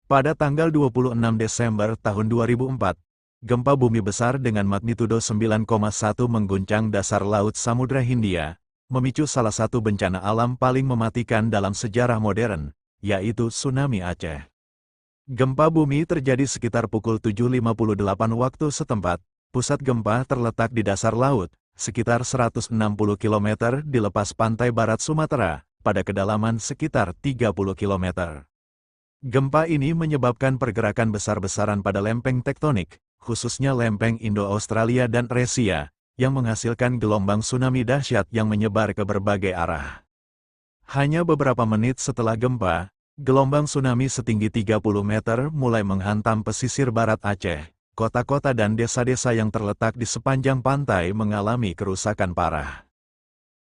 Pada tanggal 26 Desember tahun 2004, gempa bumi besar dengan magnitudo 9,1 mengguncang dasar Laut Samudra Hindia, memicu salah satu bencana alam paling mematikan dalam sejarah modern, yaitu tsunami Aceh. Gempa bumi terjadi sekitar pukul 7.58 waktu setempat. Pusat gempa terletak di dasar laut, sekitar 160 km di lepas pantai barat Sumatera, pada kedalaman sekitar 30 km. Gempa ini menyebabkan pergerakan besar-besaran pada lempeng tektonik, khususnya lempeng Indo-Australia dan Eurasia, yang menghasilkan gelombang tsunami dahsyat yang menyebar ke berbagai arah. Hanya beberapa menit setelah gempa, gelombang tsunami setinggi 30 meter mulai menghantam pesisir barat Aceh. Kota-kota dan desa-desa yang terletak di sepanjang pantai mengalami kerusakan parah.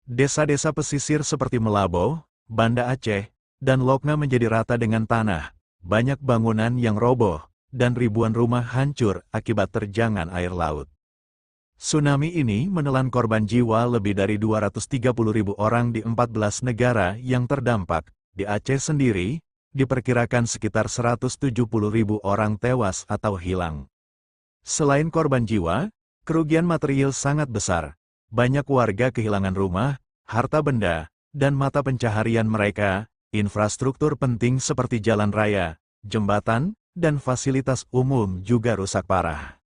Desa-desa pesisir seperti Melabo, Banda Aceh, dan Lokna menjadi rata dengan tanah, banyak bangunan yang roboh, dan ribuan rumah hancur akibat terjangan air laut. Tsunami ini menelan korban jiwa lebih dari 230.000 orang di 14 negara yang terdampak. Di Aceh sendiri, diperkirakan sekitar 170.000 orang tewas atau hilang. Selain korban jiwa, kerugian material sangat besar. Banyak warga kehilangan rumah, harta benda, dan mata pencaharian mereka. Infrastruktur penting seperti jalan raya, jembatan, dan fasilitas umum juga rusak parah.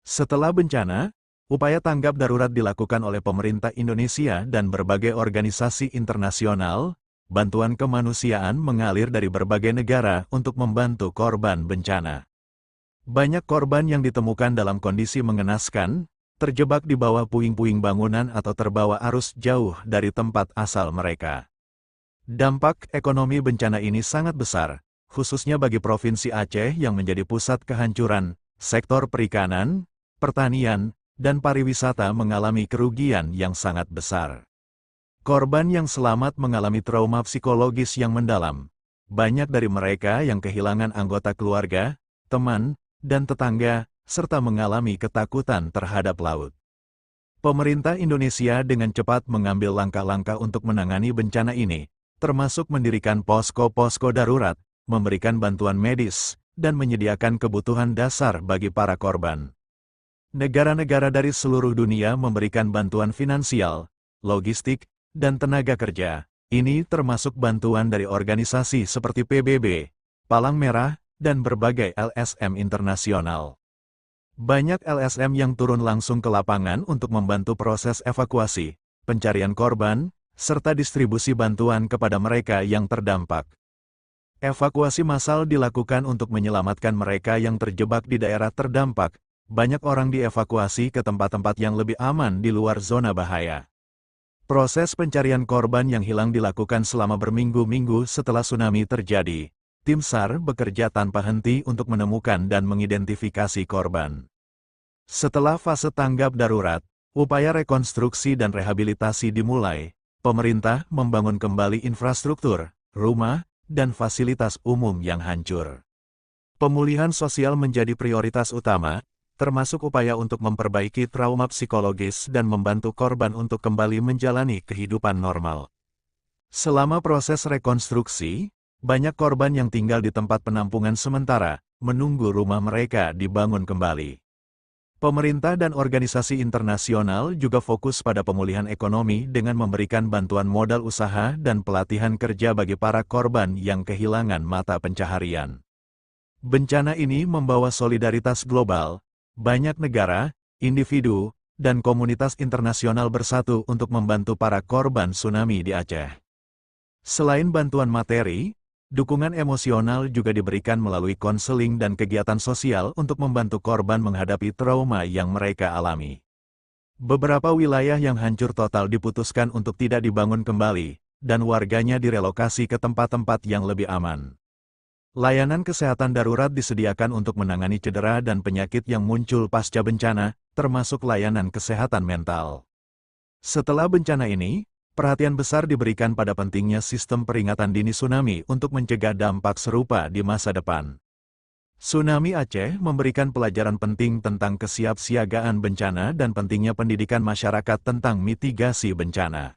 Setelah bencana, upaya tanggap darurat dilakukan oleh pemerintah Indonesia dan berbagai organisasi internasional. Bantuan kemanusiaan mengalir dari berbagai negara untuk membantu korban bencana. Banyak korban yang ditemukan dalam kondisi mengenaskan, terjebak di bawah puing-puing bangunan atau terbawa arus jauh dari tempat asal mereka. Dampak ekonomi bencana ini sangat besar, khususnya bagi Provinsi Aceh yang menjadi pusat kehancuran. Sektor perikanan, pertanian, dan pariwisata mengalami kerugian yang sangat besar. Korban yang selamat mengalami trauma psikologis yang mendalam. Banyak dari mereka yang kehilangan anggota keluarga, teman, dan tetangga, serta mengalami ketakutan terhadap laut. Pemerintah Indonesia dengan cepat mengambil langkah-langkah untuk menangani bencana ini, termasuk mendirikan posko-posko darurat, memberikan bantuan medis, dan menyediakan kebutuhan dasar bagi para korban. Negara-negara dari seluruh dunia memberikan bantuan finansial, logistik, dan tenaga kerja. Ini termasuk bantuan dari organisasi seperti PBB, Palang Merah, dan berbagai LSM internasional. Banyak LSM yang turun langsung ke lapangan untuk membantu proses evakuasi, pencarian korban, serta distribusi bantuan kepada mereka yang terdampak. Evakuasi massal dilakukan untuk menyelamatkan mereka yang terjebak di daerah terdampak. Banyak orang dievakuasi ke tempat-tempat yang lebih aman di luar zona bahaya. Proses pencarian korban yang hilang dilakukan selama berminggu-minggu setelah tsunami terjadi. Tim SAR bekerja tanpa henti untuk menemukan dan mengidentifikasi korban. Setelah fase tanggap darurat, upaya rekonstruksi dan rehabilitasi dimulai. Pemerintah membangun kembali infrastruktur, rumah, dan fasilitas umum yang hancur. Pemulihan sosial menjadi prioritas utama, termasuk upaya untuk memperbaiki trauma psikologis dan membantu korban untuk kembali menjalani kehidupan normal. Selama proses rekonstruksi, banyak korban yang tinggal di tempat penampungan sementara, menunggu rumah mereka dibangun kembali. Pemerintah dan organisasi internasional juga fokus pada pemulihan ekonomi dengan memberikan bantuan modal usaha dan pelatihan kerja bagi para korban yang kehilangan mata pencaharian. Bencana ini membawa solidaritas global. Banyak negara, individu, dan komunitas internasional bersatu untuk membantu para korban tsunami di Aceh. Selain bantuan materi, dukungan emosional juga diberikan melalui konseling dan kegiatan sosial untuk membantu korban menghadapi trauma yang mereka alami. Beberapa wilayah yang hancur total diputuskan untuk tidak dibangun kembali, dan warganya direlokasi ke tempat-tempat yang lebih aman. Layanan kesehatan darurat disediakan untuk menangani cedera dan penyakit yang muncul pasca bencana, termasuk layanan kesehatan mental. Setelah bencana ini, perhatian besar diberikan pada pentingnya sistem peringatan dini tsunami untuk mencegah dampak serupa di masa depan. Tsunami Aceh memberikan pelajaran penting tentang kesiapsiagaan bencana dan pentingnya pendidikan masyarakat tentang mitigasi bencana.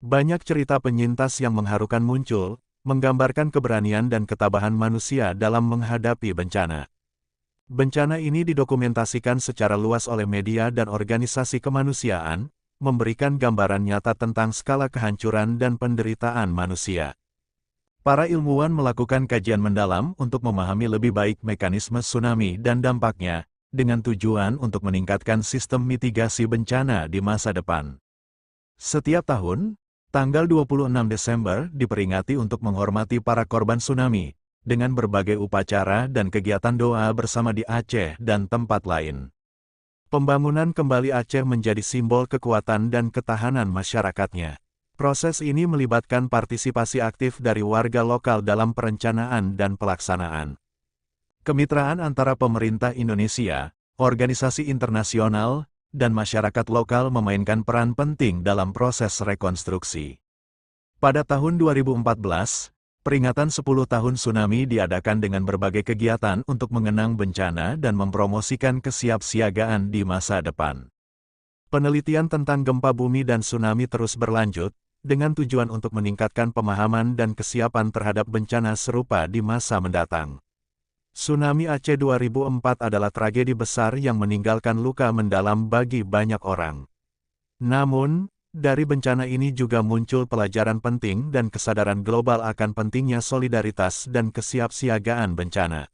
Banyak cerita penyintas yang mengharukan muncul, menggambarkan keberanian dan ketabahan manusia dalam menghadapi bencana. Bencana ini didokumentasikan secara luas oleh media dan organisasi kemanusiaan, memberikan gambaran nyata tentang skala kehancuran dan penderitaan manusia. Para ilmuwan melakukan kajian mendalam untuk memahami lebih baik mekanisme tsunami dan dampaknya, dengan tujuan untuk meningkatkan sistem mitigasi bencana di masa depan. Setiap tahun, tanggal 26 Desember diperingati untuk menghormati para korban tsunami, dengan berbagai upacara dan kegiatan doa bersama di Aceh dan tempat lain. Pembangunan kembali Aceh menjadi simbol kekuatan dan ketahanan masyarakatnya. Proses ini melibatkan partisipasi aktif dari warga lokal dalam perencanaan dan pelaksanaan. Kemitraan antara pemerintah Indonesia, organisasi internasional, dan masyarakat lokal memainkan peran penting dalam proses rekonstruksi. Pada tahun 2014, peringatan 10 tahun tsunami diadakan dengan berbagai kegiatan untuk mengenang bencana dan mempromosikan kesiapsiagaan di masa depan. Penelitian tentang gempa bumi dan tsunami terus berlanjut, dengan tujuan untuk meningkatkan pemahaman dan kesiapan terhadap bencana serupa di masa mendatang. Tsunami Aceh 2004 adalah tragedi besar yang meninggalkan luka mendalam bagi banyak orang. Namun, dari bencana ini juga muncul pelajaran penting dan kesadaran global akan pentingnya solidaritas dan kesiapsiagaan bencana.